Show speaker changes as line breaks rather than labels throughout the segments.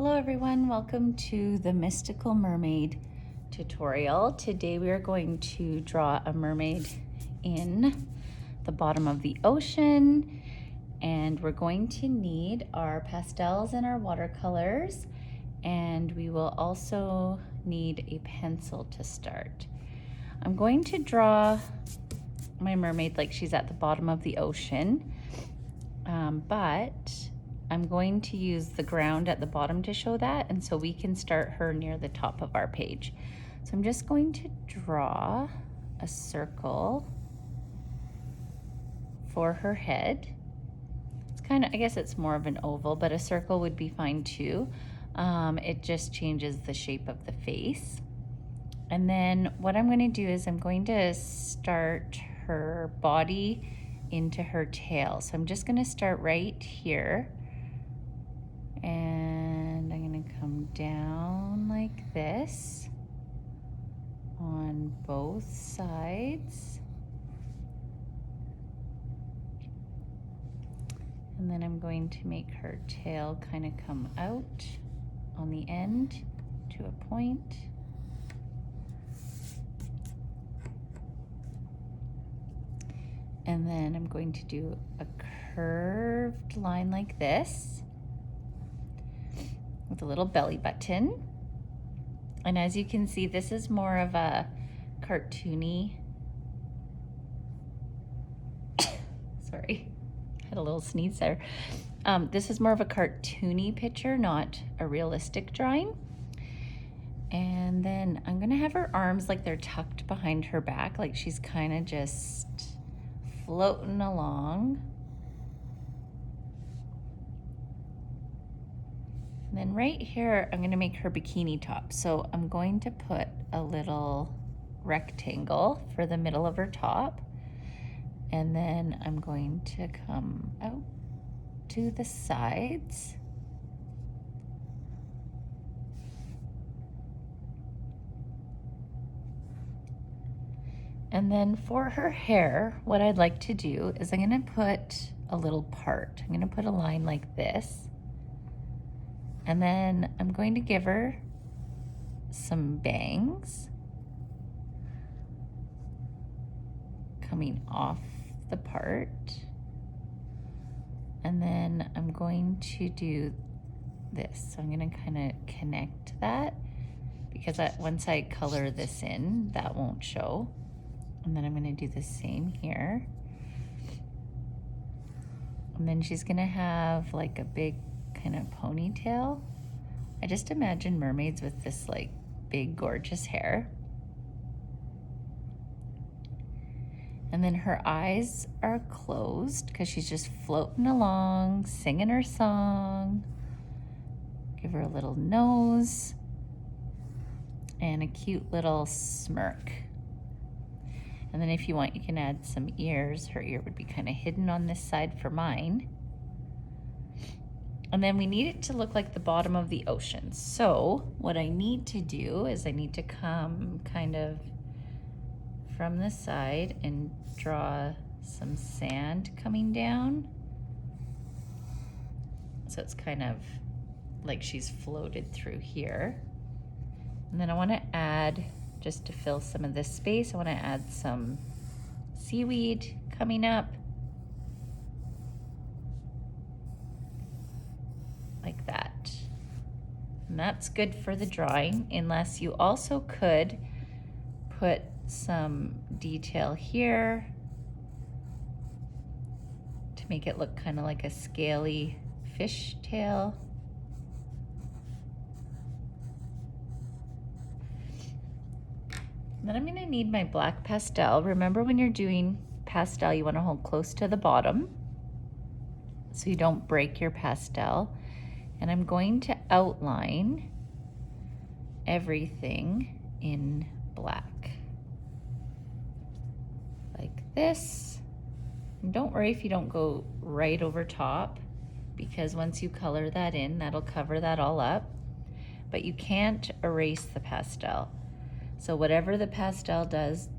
Hello everyone, welcome to the Mystical Mermaid tutorial. Today we are going to draw a mermaid in the bottom of the ocean, and we're going to need our pastels and our watercolors, and we will also need a pencil to start. I'm going to draw my mermaid like she's at the bottom of the ocean, but I'm going to use the ground at the bottom to show that, and so we can start her near the top of our page. So I'm just going to draw a circle for her head. It's kind of, I guess it's more of an oval, but a circle would be fine too. It just changes the shape of the face. And then what I'm going to do is I'm going to start her body into her tail. So I'm just going to start right here. And I'm going to come down like this on both sides. And then I'm going to make her tail kind of come out on the end to a point. And then I'm going to do a curved line like this with a little belly button. And as you can see, this is more of a cartoony, sorry, had a little sneeze there. This is more of a cartoony picture, not a realistic drawing. And then I'm gonna have her arms like they're tucked behind her back, like she's kind of just floating along. And then right here, I'm gonna make her bikini top. So I'm going to put a little rectangle for the middle of her top. And then I'm going to come out to the sides. And then for her hair, what I'd like to do is I'm gonna put a little part. I'm gonna put a line like this. And then I'm going to give her some bangs coming off the part. And then I'm going to do this. So I'm gonna kind of connect that because once I color this in, that won't show. And then I'm gonna do the same here. And then she's gonna have like a big kind of ponytail. I just imagine mermaids with this like big gorgeous hair. And then her eyes are closed because she's just floating along, singing her song. Give her a little nose and a cute little smirk. And then if you want, you can add some ears. Her ear would be kind of hidden on this side for mine. And then we need it to look like the bottom of the ocean. So what I need to do is I need to come kind of from the side and draw some sand coming down. So it's kind of like she's floated through here. And then I want to add, just to fill some of this space, I want to add some seaweed coming up. Like that. And that's good for the drawing, unless you also could put some detail here to make it look kind of like a scaly fish tail. Then I'm gonna need my black pastel. Remember, when you're doing pastel, you wanna hold close to the bottom so you don't break your pastel. And I'm going to outline everything in black. Like this. And don't worry if you don't go right over top, because once you color that in, that'll cover that all up. But you can't erase the pastel. So whatever the pastel does,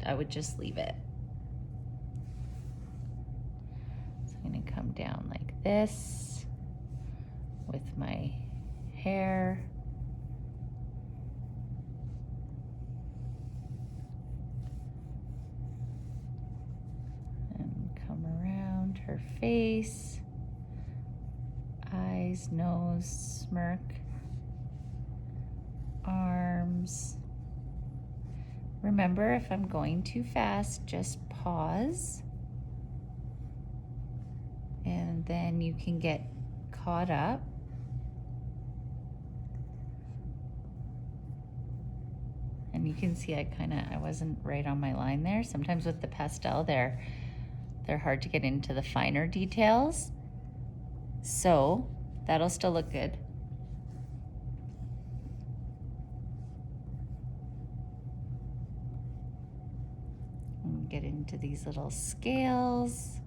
I would just leave it. So I'm gonna come down like this with my hair. And come around her face, eyes, nose, smirk, arms. Remember, if I'm going too fast, just pause. And then you can get caught up. And you can see I wasn't right on my line there. Sometimes with the pastel, they're hard to get into the finer details. So that'll still look good. And get into these little scales.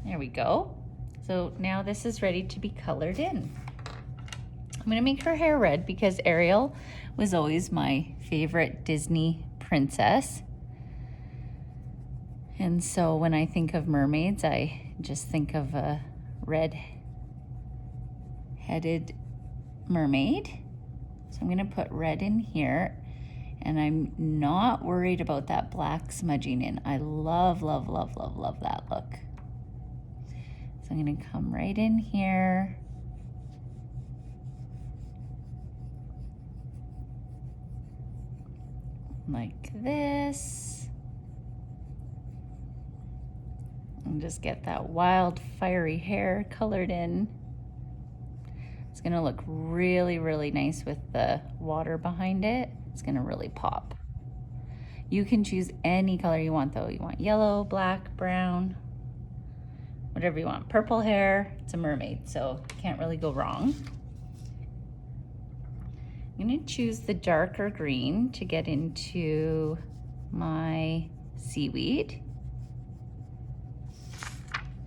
There we go. So now this is ready to be colored in. I'm gonna make her hair red because Ariel was always my favorite Disney princess. And so when I think of mermaids, I just think of a red-headed mermaid. So I'm gonna put red in here, and I'm not worried about that black smudging in. I love, love, love, love, love that look. So I'm gonna come right in here. Like this. And just get that wild, fiery hair colored in. It's gonna look really, really nice with the water behind it. It's gonna really pop. You can choose any color you want though. You want yellow, black, brown, whatever you want. Purple hair, it's a mermaid, so can't really go wrong. I'm gonna choose the darker green to get into my seaweed.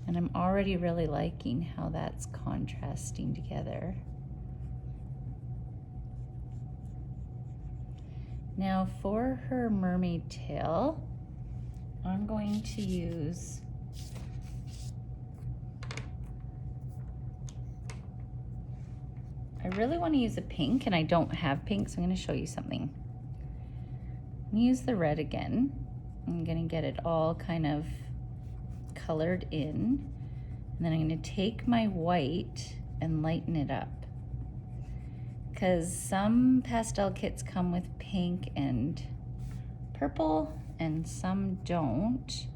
And I'm already really liking how that's contrasting together. Now for her mermaid tail, I'm going to use I really want to use a pink, and I don't have pink, so I'm going to show you something. I'm going to use the red again. I'm going to get it all kind of colored in, and then I'm going to take my white and lighten it up, because some pastel kits come with pink and purple and some don't.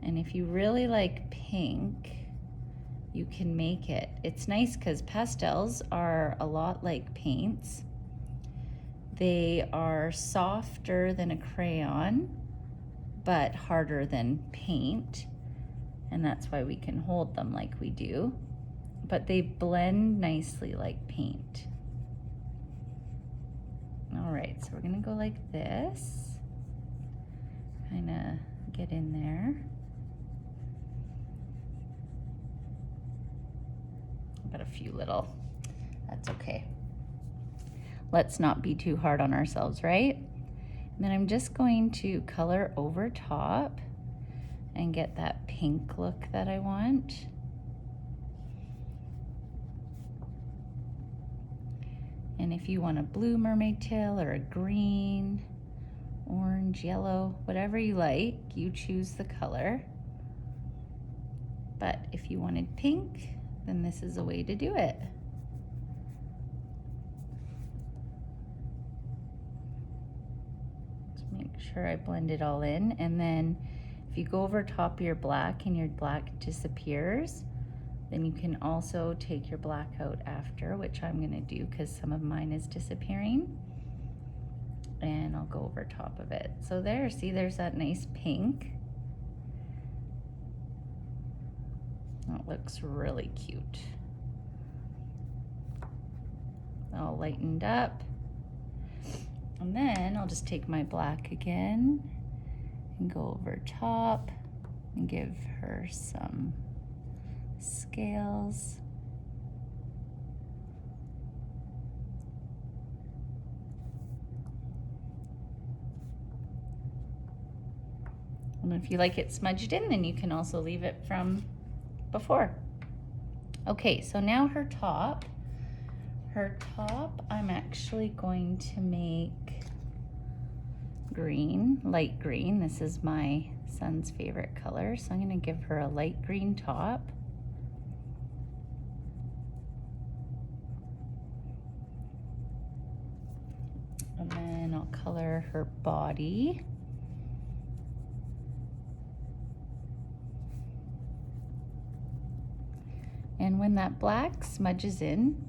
And if you really like pink, you can make it. It's nice because pastels are a lot like paints. They are softer than a crayon, but harder than paint. And that's why we can hold them like we do. But they blend nicely like paint. All right, so we're gonna go like this. Kind of get in there. Got a few little, that's okay. Let's not be too hard on ourselves, right? And then I'm just going to color over top and get that pink look that I want. And if you want a blue mermaid tail or a green, orange, yellow, whatever you like, you choose the color. But if you wanted pink, then this is a way to do it. Just make sure I blend it all in, and then if you go over top of your black and your black disappears, then you can also take your black out after, which I'm gonna do because some of mine is disappearing. And I'll go over top of it. So there, see, there's that nice pink. That looks really cute. All lightened up. And then I'll just take my black again and go over top and give her some scales. And if you like it smudged in, then you can also leave it from before. Okay, so now her top. Her top, I'm actually going to make green, light green. This is my son's favorite color, so I'm gonna give her a light green top. And then I'll color her body. And when that black smudges in,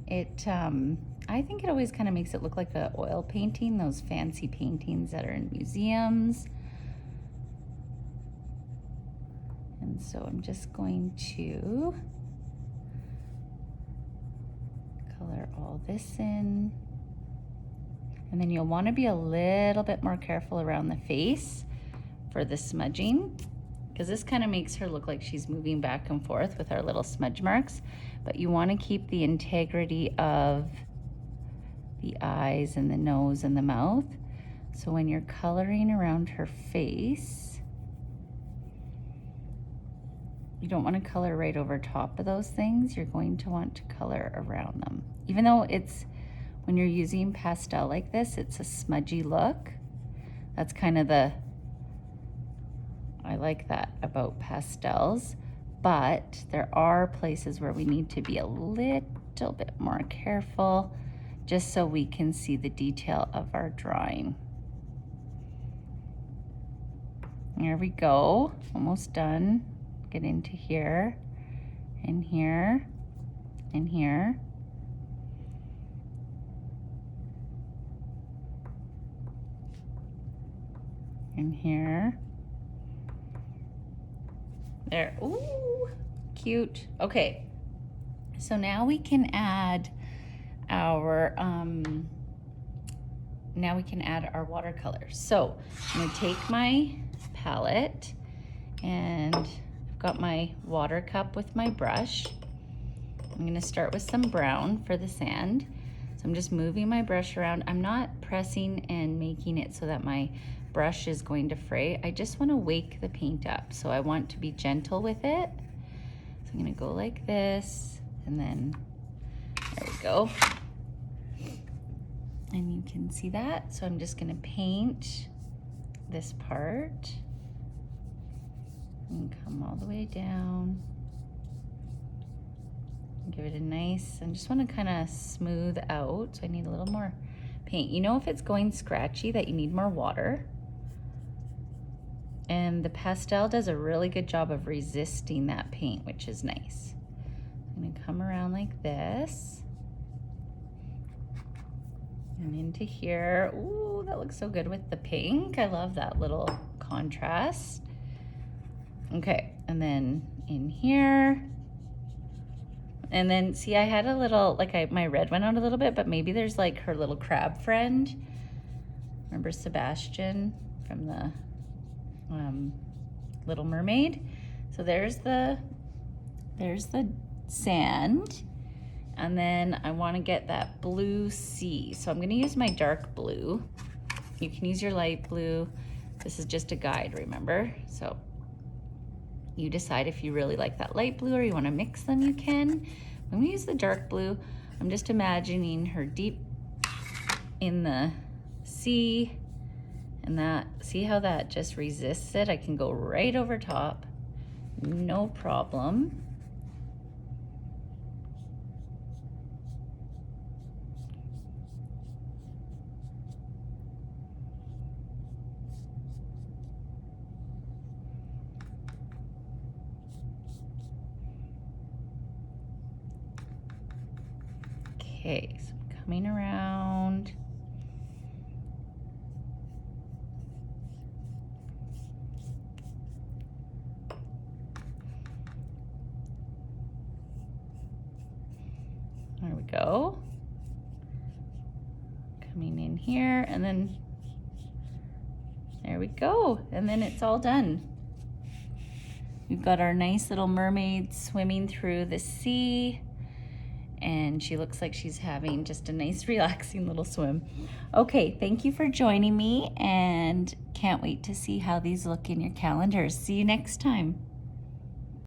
I think it always kind of makes it look like an oil painting, those fancy paintings that are in museums. And so I'm just going to color all this in. And then you'll want to be a little bit more careful around the face for the smudging, because this kind of makes her look like she's moving back and forth with our little smudge marks. But you want to keep the integrity of the eyes and the nose and the mouth. So when you're coloring around her face, you don't want to color right over top of those things. You're going to want to color around them. Even though when you're using pastel like this, it's a smudgy look. That's kind of I like that about pastels, but there are places where we need to be a little bit more careful just so we can see the detail of our drawing. There we go, almost done. Get into here, and here, and here. And here. There, ooh, cute. Okay, so now we can add our watercolors. So I'm gonna take my palette, and I've got my water cup with my brush. I'm gonna start with some brown for the sand. So I'm just moving my brush around. I'm not pressing and making it so that my brush is going to fray. I just want to wake the paint up. So I want to be gentle with it. So I'm going to go like this, and then there we go. And you can see that. So I'm just going to paint this part and come all the way down. Give it a nice, I just want to kind of smooth out. So I need a little more paint. You know, if it's going scratchy, that you need more water. And the pastel does a really good job of resisting that paint, which is nice. I'm gonna come around like this and into here. Ooh, that looks so good with the pink. I love that little contrast. Okay, and then in here. And then see, I had a little, my red went out a little bit, but maybe there's like her little crab friend. Remember Sebastian from the Little Mermaid? So there's the sand, and then I want to get that blue sea. So I'm going to use my dark blue. You can use your light blue. This is just a guide, remember? So you decide if you really like that light blue or you want to mix them, you can. When we use the dark blue, I'm just imagining her deep in the sea. And that, see how that just resists it? I can go right over top, no problem. Okay, so I'm coming around. There we go. Coming in here, and then there we go. And then it's all done. We've got our nice little mermaid swimming through the sea, and she looks like she's having just a nice relaxing little swim. Okay, thank you for joining me, and can't wait to see how these look in your calendars. See you next time.